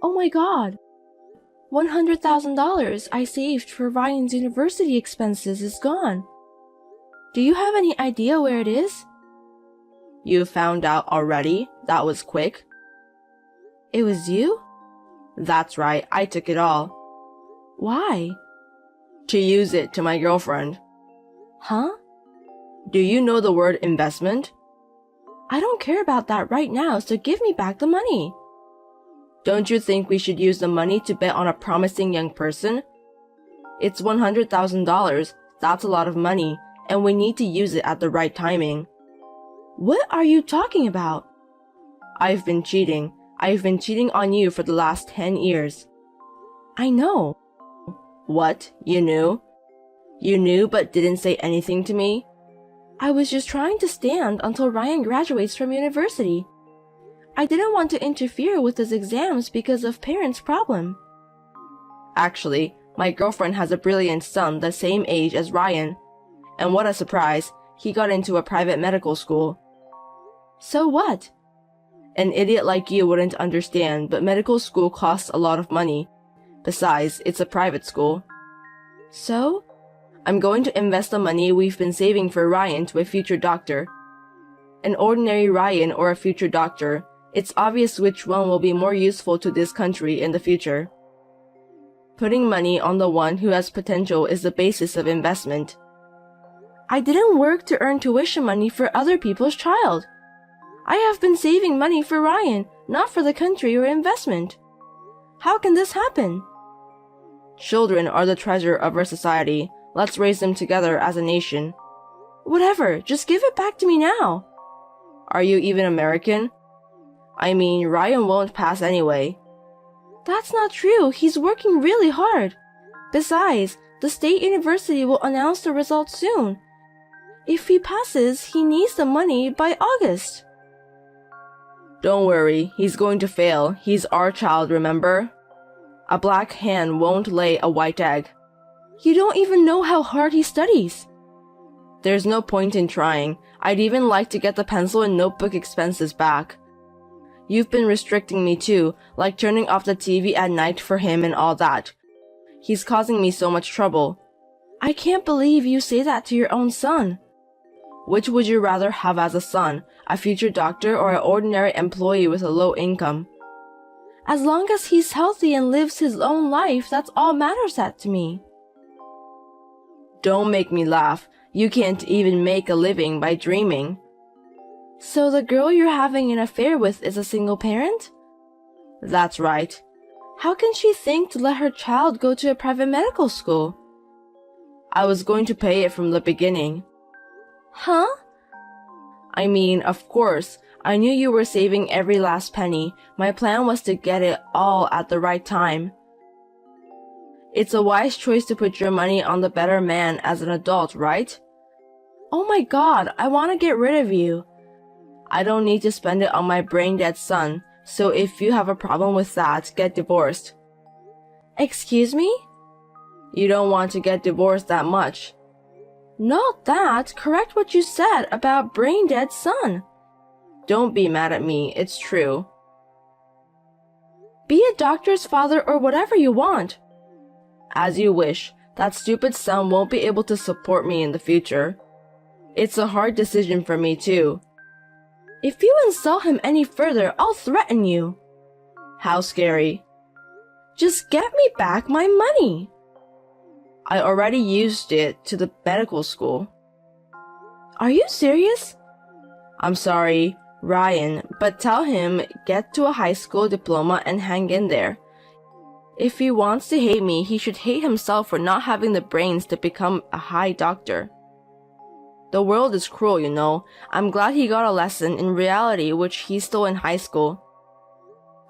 Oh my god! $100,000 I saved for Ryan's university expenses is gone. Do you have any idea where it is? You found out already? That was quick. It was you? That's right, I took it all. Why? To use it to my girlfriend. Huh? Do you know the word investment? I don't care about that right now, so give me back the money. Don't you think we should use the money to bet on a promising young person? It's $100,000. That's a lot of money, and we need to use it at the right timing. What are you talking about? I've been cheating. I've been cheating on you for the last 10 years. I know. What? You knew? You knew but didn't say anything to me? I was just trying to stand until Ryan graduates from university. I didn't want to interfere with his exams because of parents' problem. Actually, my girlfriend has a brilliant son the same age as Ryan. And what a surprise, he got into a private medical school. So what? An idiot like you wouldn't understand, but medical school costs a lot of money. Besides, it's a private school. So? I'm going to invest the money we've been saving for Ryan to a future doctor. An ordinary Ryan or a future doctor, it's obvious which one will be more useful to this country in the future. Putting money on the one who has potential is the basis of investment. I didn't work to earn tuition money for other people's child. I have been saving money for Ryan, not for the country or investment. How can this happen? Children are the treasure of our society. Let's raise them together as a nation. Whatever, just give it back to me now. Are you even American? I mean, Ryan won't pass anyway. That's not true. He's working really hard. Besides, the state university will announce the results soon. If he passes, he needs the money by August. Don't worry, he's going to fail. He's our child, remember? A black hen won't lay a white egg. You don't even know how hard he studies. There's no point in trying. I'd even like to get the pencil and notebook expenses back. You've been restricting me too, like turning off the TV at night for him and all that. He's causing me so much trouble. I can't believe you say that to your own son. Which would you rather have as a son, a future doctor or an ordinary employee with a low income? As long as he's healthy and lives his own life, that's all matters to me. Don't make me laugh. You can't even make a living by dreaming. So the girl you're having an affair with is a single parent? That's right. How can she think to let her child go to a private medical school? I was going to pay it from the beginning. Huh? I mean, of course, I knew you were saving every last penny. My plan was to get it all at the right time. It's a wise choice to put your money on the better man as an adult, right? Oh my god, I want to get rid of you. I don't need to spend it on my brain-dead son, so if you have a problem with that, get divorced. Excuse me? You don't want to get divorced that much. Not that. Correct what you said about brain-dead son. Don't be mad at me, it's true. Be a doctor's father or whatever you want. As you wish. That stupid son won't be able to support me in the future. It's a hard decision for me too. If you insult him any further, I'll threaten you. How scary. Just get me back my money. I already used it to the medical school. Are you serious? I'm sorry, Ryan, but tell him get to a high school diploma and hang in there. If he wants to hate me, he should hate himself for not having the brains to become a high doctor. The world is cruel, you know. I'm glad he got a lesson in reality which he's still in high school.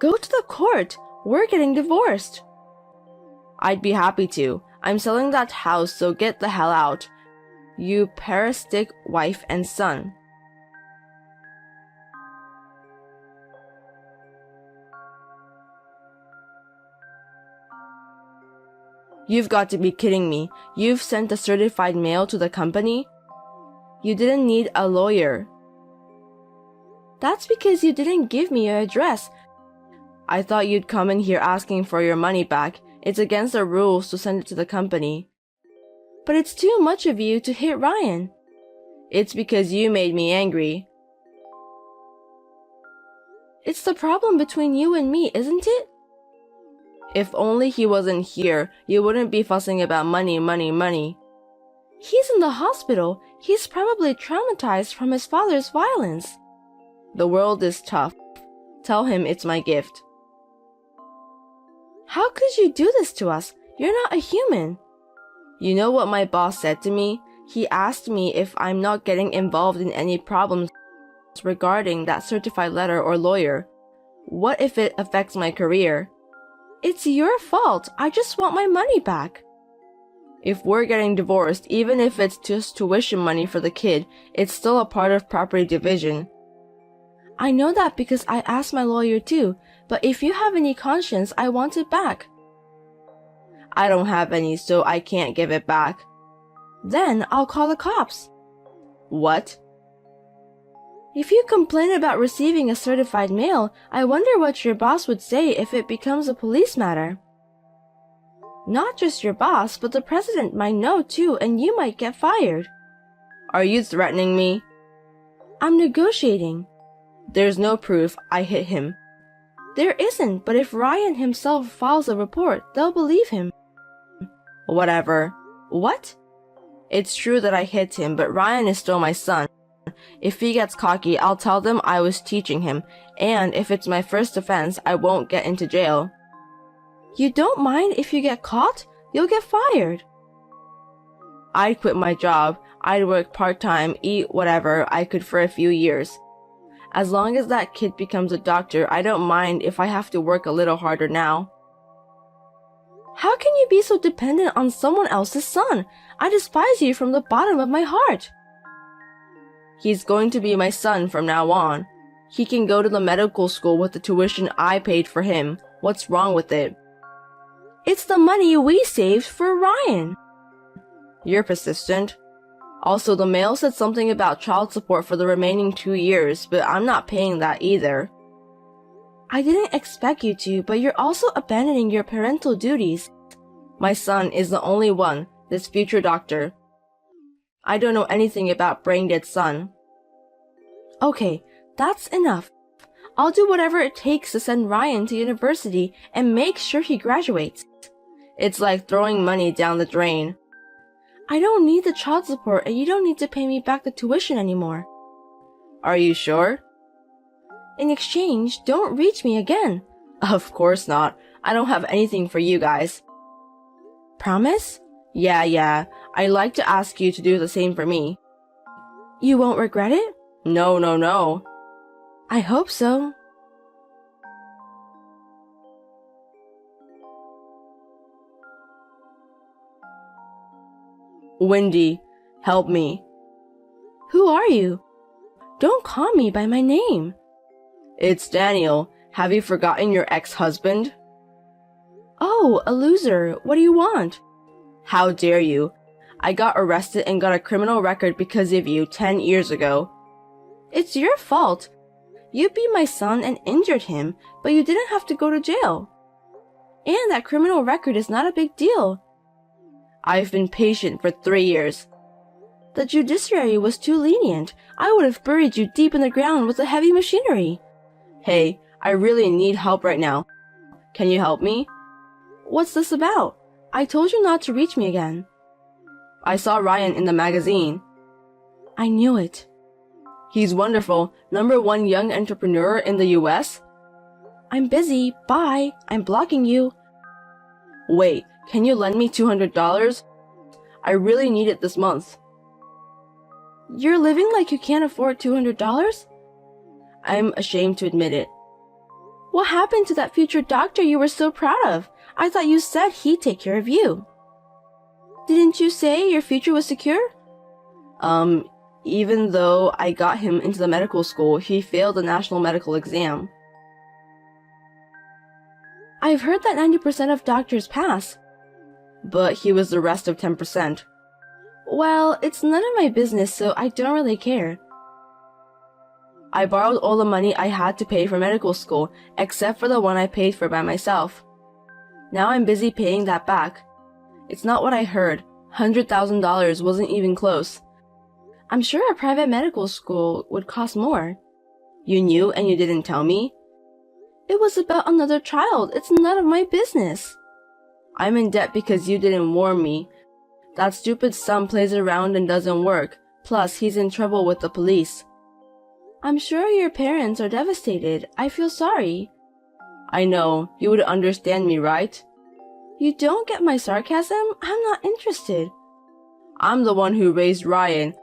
Go to the court. We're getting divorced. I'd be happy to. I'm selling that house, so get the hell out. You parasitic wife and son. You've got to be kidding me. You've sent a certified mail to the company? You didn't need a lawyer. That's because you didn't give me your address. I thought you'd come in here asking for your money back. It's against the rules to send it to the company. But it's too much of you to hit Ryan. It's because you made me angry. It's the problem between you and me, isn't it? If only he wasn't here, you wouldn't be fussing about money. He's in the hospital. He's probably traumatized from his father's violence. The world is tough. Tell him it's my gift. How could you do this to us? You're not a human. You know what my boss said to me? He asked me if I'm not getting involved in any problems regarding that certified letter or lawyer. What if it affects my career? It's your fault. I just want my money back. If we're getting divorced, even if it's just tuition money for the kid, it's still a part of property division. I know that because I asked my lawyer too, but if you have any conscience, I want it back. I don't have any, so I can't give it back. Then I'll call the cops. What? If you complain about receiving a certified mail, I wonder what your boss would say if it becomes a police matter. Not just your boss, but the president might know too, and you might get fired. Are you threatening me? I'm negotiating. There's no proof I hit him. There isn't, but if Ryan himself files a report, they'll believe him. Whatever. What? It's true that I hit him, but Ryan is still my son. If he gets cocky, I'll tell them I was teaching him, and if it's my first offense, I won't get into jail. You don't mind if you get caught? You'll get fired. I'd quit my job. I'd work part-time, eat whatever I could for a few years. As long as that kid becomes a doctor, I don't mind if I have to work a little harder now. How can you be so dependent on someone else's son? I despise you from the bottom of my heart. He's going to be my son from now on. He can go to the medical school with the tuition I paid for him. What's wrong with it? It's the money we saved for Ryan. You're persistent. Also, the mail said something about child support for the remaining 2 years, but I'm not paying that either. I didn't expect you to, but you're also abandoning your parental duties. My son is the only one, this future doctor. I don't know anything about brain-dead son. Okay, that's enough. I'll do whatever it takes to send Ryan to university and make sure he graduates. It's like throwing money down the drain. I don't need the child support and you don't need to pay me back the tuition anymore. Are you sure? In exchange, don't reach me again. Of course not. I don't have anything for you guys. Promise? Yeah. I'd like to ask you to do the same for me. You won't regret it? No. I hope so. Wendy, help me. Who are you? Don't call me by my name. It's Daniel. Have you forgotten your ex-husband? Oh, a loser. What do you want? How dare you? I got arrested and got a criminal record because of you 10 years ago. It's your fault. You beat my son and injured him, but you didn't have to go to jail. And that criminal record is not a big deal. I've been patient for 3 years. The judiciary was too lenient. I would have buried you deep in the ground with the heavy machinery. Hey, I really need help right now. Can you help me? What's this about? I told you not to reach me again. I saw Ryan in the magazine. I knew it. He's wonderful. #1 young entrepreneur in the US. I'm busy. Bye. I'm blocking you. Wait, can you lend me $200? I really need it this month. You're living like you can't afford $200? I'm ashamed to admit it. What happened to that future doctor you were so proud of? I thought you said he'd take care of you. Didn't you say your future was secure? Even though I got him into the medical school, he failed the national medical exam. I've heard that 90% of doctors pass. But he was the rest of 10%. Well, it's none of my business, so I don't really care. I borrowed all the money I had to pay for medical school, except for the one I paid for by myself. Now I'm busy paying that back. It's not what I heard. $100,000 wasn't even close. I'm sure a private medical school would cost more. You knew and you didn't tell me? It was about another child. It's none of my business. I'm in debt because you didn't warn me. That stupid son plays around and doesn't work. Plus, he's in trouble with the police. I'm sure your parents are devastated. I feel sorry. I know. You would understand me, right? You don't get my sarcasm? I'm not interested. I'm the one who raised Ryan.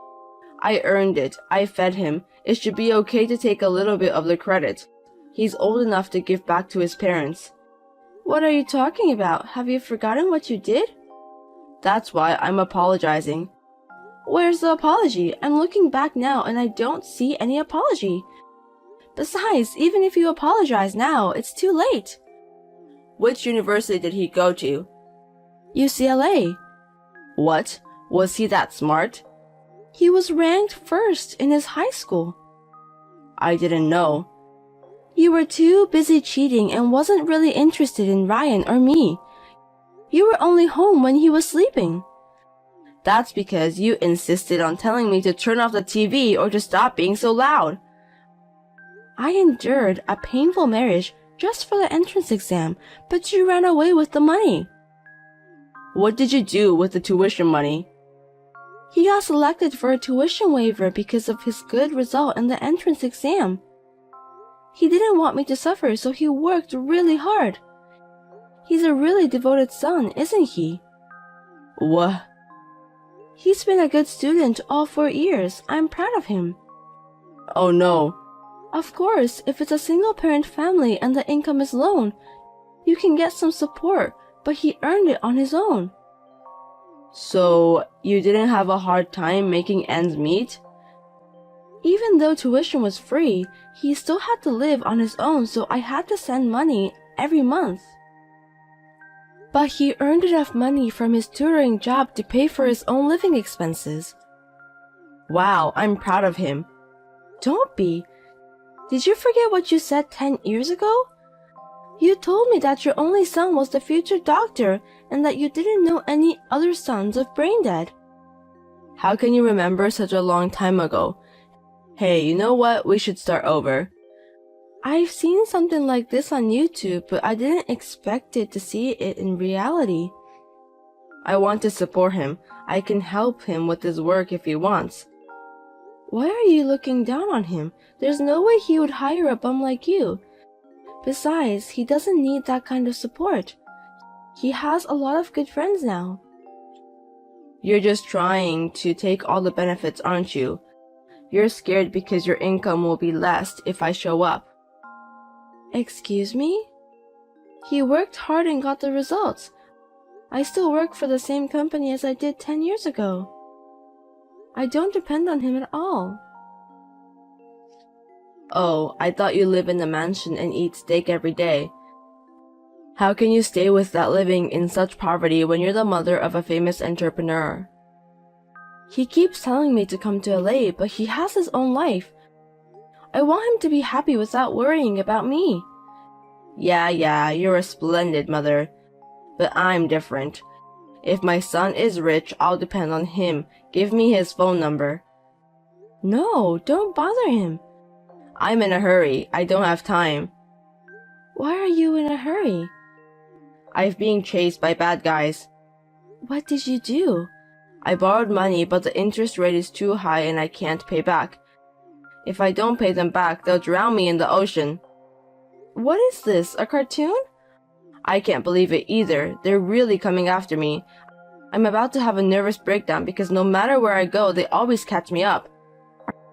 I earned it. I fed him. It should be okay to take a little bit of the credit. He's old enough to give back to his parents. What are you talking about? Have you forgotten what you did? That's why I'm apologizing. Where's the apology? I'm looking back now and I don't see any apology. Besides, even if you apologize now, it's too late. Which university did he go to? UCLA. What? Was he that smart? He was ranked first in his high school. I didn't know. You were too busy cheating and wasn't really interested in Ryan or me. You were only home when he was sleeping. That's because you insisted on telling me to turn off the TV or to stop being so loud. I endured a painful marriage just for the entrance exam, but you ran away with the money. What did you do with the tuition money? He got selected for a tuition waiver because of his good result in the entrance exam. He didn't want me to suffer, so he worked really hard. He's a really devoted son, isn't he? What? He's been a good student all 4 years. I'm proud of him. Oh no. Of course, if it's a single-parent family and the income is low, you can get some support, but he earned it on his own. So, you didn't have a hard time making ends meet? Even though tuition was free, he still had to live on his own, so I had to send money every month. But he earned enough money from his tutoring job to pay for his own living expenses. Wow, I'm proud of him. Don't be. Did you forget what you said 10 years ago? You told me that your only son was the future doctor and that you didn't know any other sons of brain dead. How can you remember such a long time ago? Hey, you know what? We should start over. I've seen something like this on YouTube, but I didn't expect to see it in reality. I want to support him. I can help him with his work if he wants. Why are you looking down on him? There's no way he would hire a bum like you. Besides, he doesn't need that kind of support. He has a lot of good friends now. You're just trying to take all the benefits, aren't you? You're scared because your income will be less if I show up. Excuse me? He worked hard and got the results. I still work for the same company as I did 10 years ago. I don't depend on him at all. Oh, I thought you live in a mansion and eat steak every day. How can you stay with that living in such poverty when you're the mother of a famous entrepreneur? He keeps telling me to come to LA, but he has his own life. I want him to be happy without worrying about me. Yeah, you're a splendid mother. But I'm different. If my son is rich, I'll depend on him. Give me his phone number. No, don't bother him. I'm in a hurry. I don't have time. Why are you in a hurry? I'm being chased by bad guys. What did you do? I borrowed money, but the interest rate is too high and I can't pay back. If I don't pay them back, they'll drown me in the ocean. What is this, a cartoon? I can't believe it either. They're really coming after me. I'm about to have a nervous breakdown because no matter where I go, they always catch me up.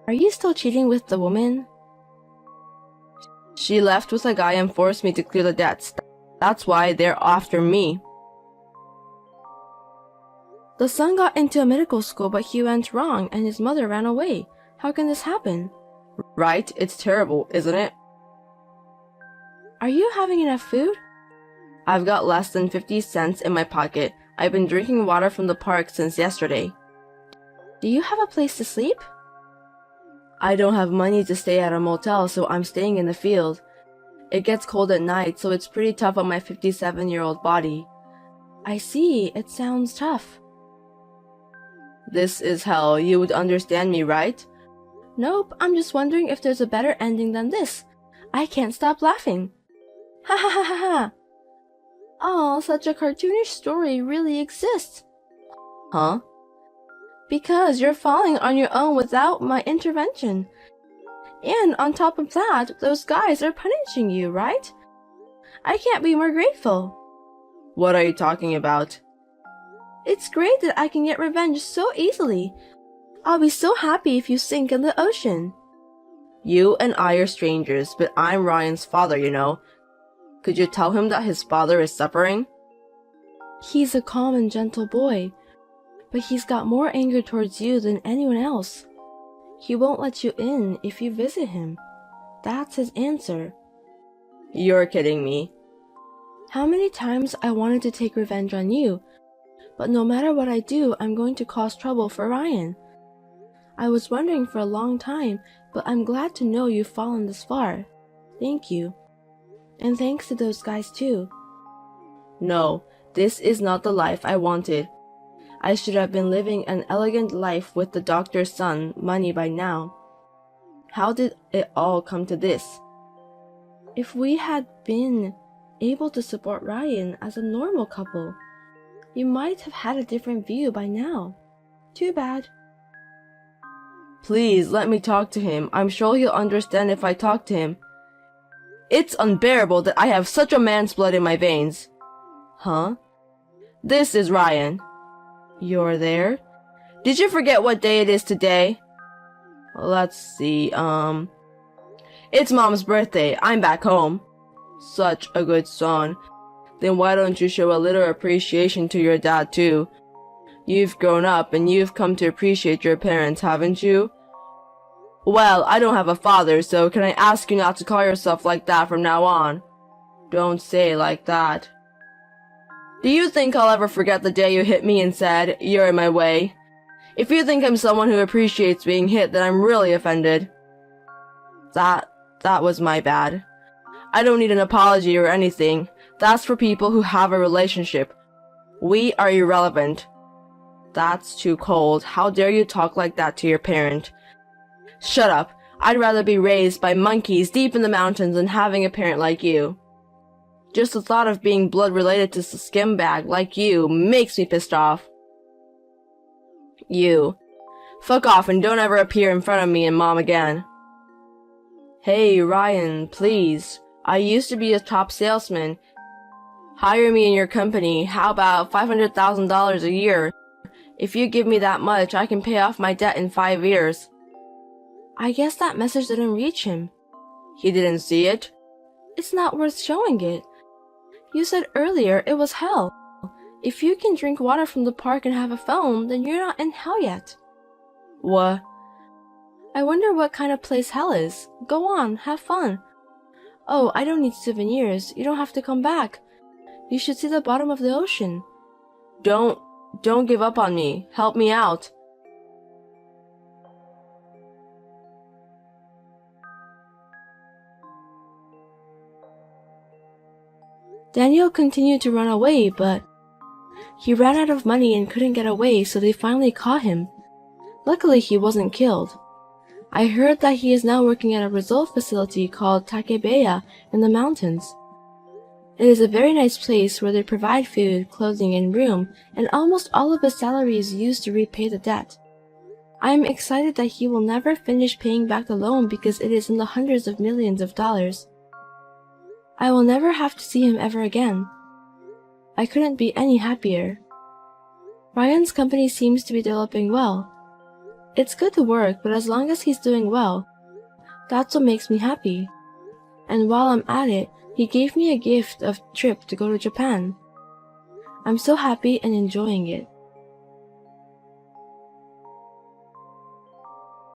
Are you still cheating with the woman? She left with a guy and forced me to clear the debts. That's why they're after me. The son got into a medical school, but he went wrong and his mother ran away. How can this happen? Right? It's terrible, isn't it? Are you having enough food? I've got less than 50 cents in my pocket. I've been drinking water from the park since yesterday. Do you have a place to sleep? I don't have money to stay at a motel, so I'm staying in the field. It gets cold at night, so it's pretty tough on my 57-year-old body. I see, it sounds tough. This is hell. You would understand me, right? Nope, I'm just wondering if there's a better ending than this. I can't stop laughing. Ha ha ha ha ha. Oh, such a cartoonish story really exists. Huh? Because you're falling on your own without my intervention. And on top of that, those guys are punishing you, right? I can't be more grateful. What are you talking about? It's great that I can get revenge so easily. I'll be so happy if you sink in the ocean. You and I are strangers, but I'm Ryan's father, you know. Could you tell him that his father is suffering? He's a calm and gentle boy, but he's got more anger towards you than anyone else. He won't let you in if you visit him. That's his answer. You're kidding me. How many times I wanted to take revenge on you, but no matter what I do, I'm going to cause trouble for Ryan. I was wondering for a long time, but I'm glad to know you've fallen this far. Thank you. And thanks to those guys too. No, this is not the life I wanted. I should have been living an elegant life with the doctor's son, money by now. How did it all come to this? If we had been able to support Ryan as a normal couple, you might have had a different view by now. Too bad. Please, let me talk to him. I'm sure he'll understand if I talk to him. It's unbearable that I have such a man's blood in my veins. Huh? This is Ryan. You're there? Did you forget what day it is today? Let's see, It's Mom's birthday. I'm back home. Such a good son. Then why don't you show a little appreciation to your dad too? You've grown up and you've come to appreciate your parents, haven't you? Well, I don't have a father, so can I ask you not to call yourself like that from now on? Don't say it like that. Do you think I'll ever forget the day you hit me and said, "You're in my way"? If you think I'm someone who appreciates being hit, then I'm really offended. That was my bad. I don't need an apology or anything. That's for people who have a relationship. We are irrelevant. That's too cold. How dare you talk like that to your parent? Shut up. I'd rather be raised by monkeys deep in the mountains than having a parent like you. Just the thought of being blood related to a skimbag like you makes me pissed off. You. Fuck off and don't ever appear in front of me and Mom again. Hey, Ryan, please. I used to be a top salesman. Hire me in your company. How about $500,000 a year? If you give me that much, I can pay off my debt in 5 years. I guess that message didn't reach him. He didn't see it? It's not worth showing it. You said earlier it was hell. If you can drink water from the park and have a phone, then you're not in hell yet. What? I wonder what kind of place hell is. Go on, have fun. Oh, I don't need souvenirs. You don't have to come back. You should see the bottom of the ocean. Don't give up on me. Help me out. Daniel continued to run away, but he ran out of money and couldn't get away, so they finally caught him. Luckily, he wasn't killed. I heard that he is now working at a resort facility called Takebeya in the mountains. It is a very nice place where they provide food, clothing, and room, and almost all of his salary is used to repay the debt. I am excited that he will never finish paying back the loan because it is in the hundreds of millions of dollars. I will never have to see him ever again. I couldn't be any happier. Ryan's company seems to be developing well. It's good to work, but as long as he's doing well, that's what makes me happy. And while I'm at it, he gave me a gift of trip to go to Japan. I'm so happy and enjoying it.